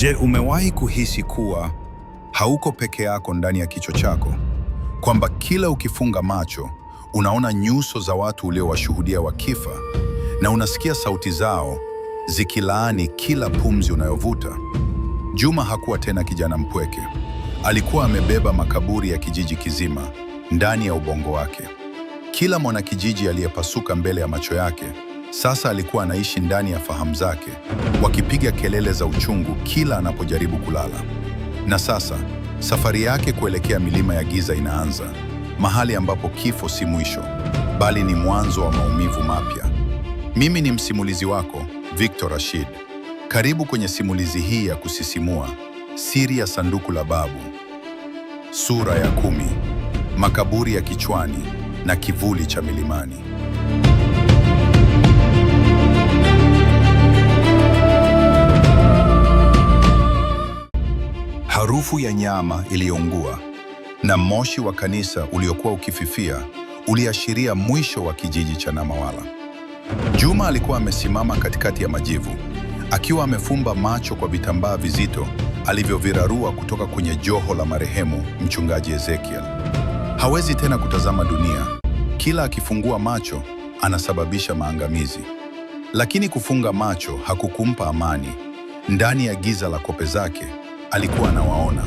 Je, umewahi kuhisi kuwa hauko peke yako ndani ya kichwa chako? Kwamba kila ukifunga macho, unaona nyuso za watu uliowashuhudia wakifa na unasikia sauti zao zikilaani kila pumzi unayovuta? Juma hakuwa tena kijana mpweke. Alikuwa amebeba makaburi ya kijiji kizima ndani ya ubongo wake. Kila mwanakijiji aliyepasuka mbele ya macho yake sasa alikuwa anaishi ndani ya fahamu zake, wakipiga kelele za uchungu kila anapojaribu kulala. Na sasa safari yake kuelekea milima ya giza inaanza, mahali ambapo kifo si mwisho, bali ni mwanzo wa maumivu mapya. Mimi ni msimulizi wako, Victor Rashid. Karibu kwenye simulizi hii ya kusisimua, Siri ya Sanduku la Babu. Sura ya 10: Makaburi ya kichwani na kivuli cha milimani. Harufu ya nyama iliyoungua na moshi wa kanisa uliokuwa ukififia uliashiria mwisho wa kijiji cha Namawala. Juma alikuwa amesimama katikati ya majivu, akiwa amefumba macho kwa vitambaa vizito alivyovirarua kutoka kwenye joho la marehemu mchungaji Ezekiel. Hawezi tena kutazama dunia. Kila akifungua macho anasababisha maangamizi. Lakini kufunga macho hakukumpa amani. Ndani ya giza la kope zake alikuwa anawaona.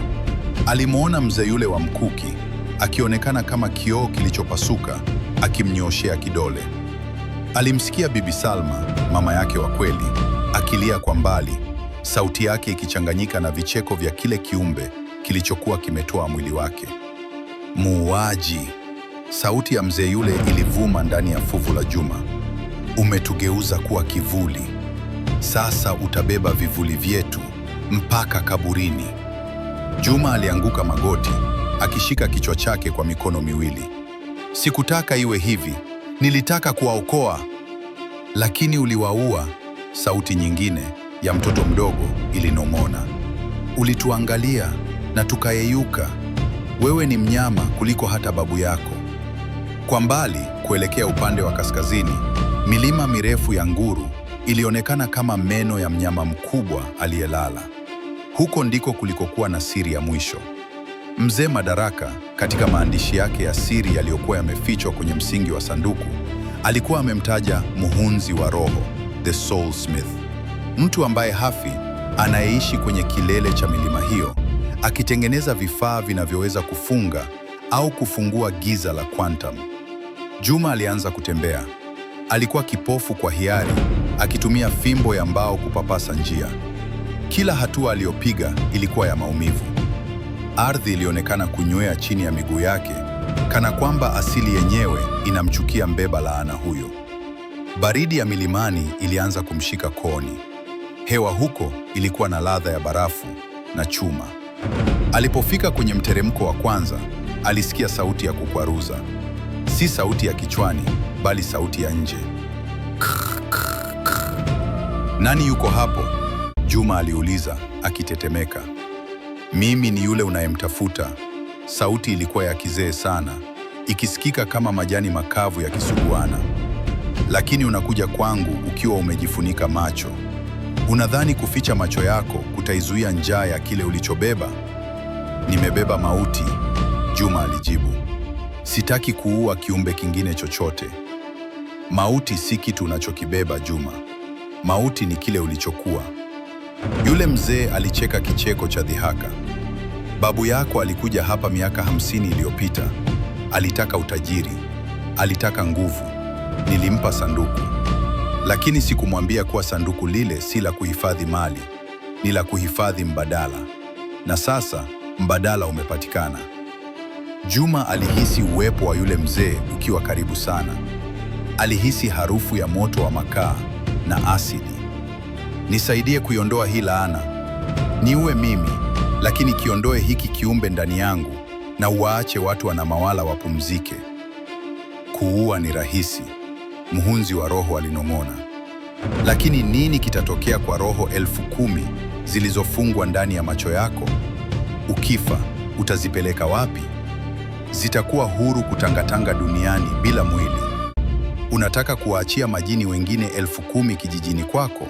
Alimuona mzee yule wa mkuki akionekana kama kioo kilichopasuka, akimnyooshea kidole. Alimsikia Bibi Salma, mama yake wa kweli, akilia kwa mbali, sauti yake ikichanganyika na vicheko vya kile kiumbe kilichokuwa kimetoa mwili wake. Muuaji! Sauti ya mzee yule ilivuma ndani ya fuvu la Juma. Umetugeuza kuwa kivuli. Sasa utabeba vivuli vyetu mpaka kaburini. Juma alianguka magoti, akishika kichwa chake kwa mikono miwili. Sikutaka iwe hivi, nilitaka kuwaokoa. Lakini uliwaua, sauti nyingine ya mtoto mdogo ilinong'ona. Ulituangalia na tukayeyuka. Wewe ni mnyama kuliko hata babu yako. Kwa mbali, kuelekea upande wa kaskazini, milima mirefu ya Nguru ilionekana kama meno ya mnyama mkubwa aliyelala. Huko ndiko kulikokuwa na siri ya mwisho. Mzee Madaraka, katika maandishi yake ya siri yaliyokuwa yamefichwa kwenye msingi wa sanduku, alikuwa amemtaja muhunzi wa roho, the soul smith, mtu ambaye hafi, anayeishi kwenye kilele cha milima hiyo, akitengeneza vifaa vinavyoweza kufunga au kufungua giza la quantum. Juma alianza kutembea. Alikuwa kipofu kwa hiari, akitumia fimbo ya mbao kupapasa njia. Kila hatua aliyopiga ilikuwa ya maumivu. Ardhi ilionekana kunywea chini ya miguu yake, kana kwamba asili yenyewe inamchukia mbeba laana huyo. Baridi ya milimani ilianza kumshika kooni. Hewa huko ilikuwa na ladha ya barafu na chuma. Alipofika kwenye mteremko wa kwanza, alisikia sauti ya kukwaruza. Si sauti ya kichwani, bali sauti ya nje. Nani yuko hapo? Juma aliuliza, akitetemeka. Mimi ni yule unayemtafuta. Sauti ilikuwa ya kizee sana, ikisikika kama majani makavu yakisuguana. Lakini unakuja kwangu ukiwa umejifunika macho. Unadhani kuficha macho yako kutaizuia njaa ya kile ulichobeba? Nimebeba mauti, Juma alijibu. Sitaki kuua kiumbe kingine chochote. Mauti si kitu unachokibeba, Juma. Mauti ni kile ulichokuwa. Yule mzee alicheka kicheko cha dhihaka. Babu yako alikuja hapa miaka 50 iliyopita. Alitaka utajiri, alitaka nguvu. Nilimpa sanduku. Lakini sikumwambia kuwa sanduku lile si la kuhifadhi mali, ni la kuhifadhi mbadala. Na sasa mbadala umepatikana. Juma alihisi uwepo wa yule mzee ukiwa karibu sana. Alihisi harufu ya moto wa makaa na asidi. Nisaidie kuiondoa hii laana. Niue mimi, lakini kiondoe hiki kiumbe ndani yangu na uwaache watu wa Namawala wapumzike. Kuua ni rahisi, muhunzi wa roho alinong'ona. Lakini nini kitatokea kwa roho 10,000 zilizofungwa ndani ya macho yako? Ukifa, utazipeleka wapi? Zitakuwa huru kutangatanga duniani bila mwili. Unataka kuwaachia majini wengine 10,000 kijijini kwako?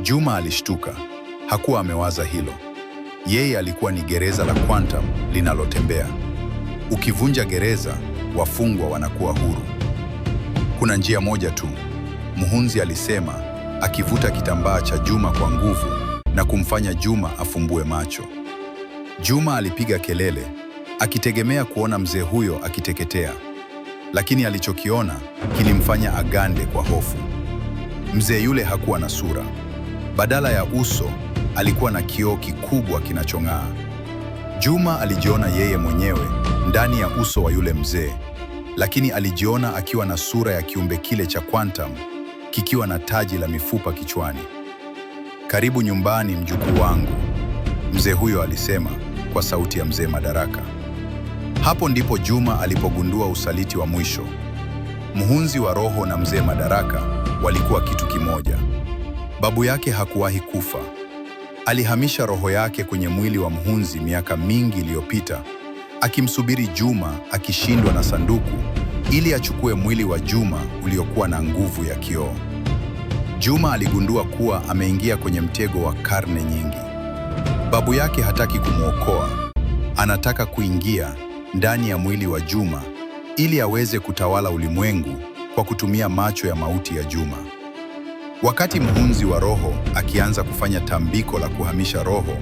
Juma alishtuka. hakuwa amewaza hilo. Yeye alikuwa ni gereza la quantum linalotembea. Ukivunja gereza, wafungwa wanakuwa huru. Kuna njia moja tu, Muhunzi alisema, akivuta kitambaa cha Juma kwa nguvu na kumfanya Juma afumbue macho. Juma alipiga kelele, akitegemea kuona mzee huyo akiteketea. Lakini alichokiona kilimfanya agande kwa hofu. Mzee yule hakuwa na sura. Badala ya uso, alikuwa na kioo kikubwa kinachong'aa. Juma alijiona yeye mwenyewe ndani ya uso wa yule mzee, lakini alijiona akiwa na sura ya kiumbe kile cha quantum, kikiwa na taji la mifupa kichwani. "Karibu nyumbani, mjukuu wangu," mzee huyo alisema kwa sauti ya mzee Madaraka. Hapo ndipo Juma alipogundua usaliti wa mwisho. Muhunzi wa roho na mzee Madaraka walikuwa kitu kimoja. Babu yake hakuwahi kufa. Alihamisha roho yake kwenye mwili wa Muhunzi miaka mingi iliyopita, akimsubiri Juma akishindwa na sanduku ili achukue mwili wa Juma uliokuwa na nguvu ya kioo. Juma aligundua kuwa ameingia kwenye mtego wa karne nyingi. Babu yake hataki kumwokoa, anataka kuingia ndani ya mwili wa Juma ili aweze kutawala ulimwengu kwa kutumia macho ya mauti ya Juma. Wakati Muhunzi wa roho akianza kufanya tambiko la kuhamisha roho,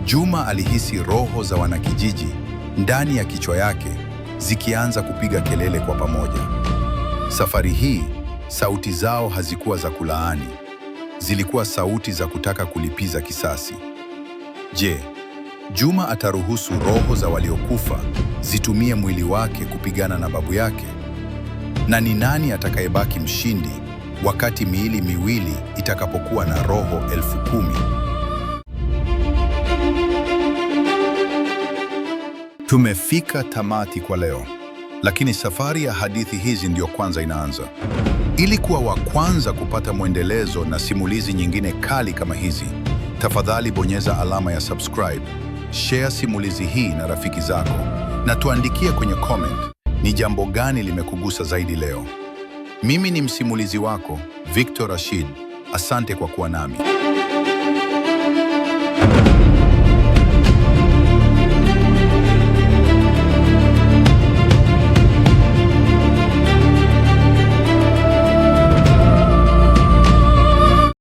Juma alihisi roho za wanakijiji ndani ya kichwa yake zikianza kupiga kelele kwa pamoja. Safari hii sauti zao hazikuwa za kulaani, zilikuwa sauti za kutaka kulipiza kisasi. Je, Juma ataruhusu roho za waliokufa zitumie mwili wake kupigana na babu yake? Na ni nani atakayebaki mshindi wakati miili miwili itakapokuwa na roho 10,000? Tumefika tamati kwa leo, lakini safari ya hadithi hizi ndiyo kwanza inaanza. Ili kuwa wa kwanza kupata mwendelezo na simulizi nyingine kali kama hizi, tafadhali bonyeza alama ya subscribe, share simulizi hii na rafiki zako, na tuandikie kwenye comment ni jambo gani limekugusa zaidi leo. Mimi ni msimulizi wako, Victor Rashid. Asante kwa kuwa nami.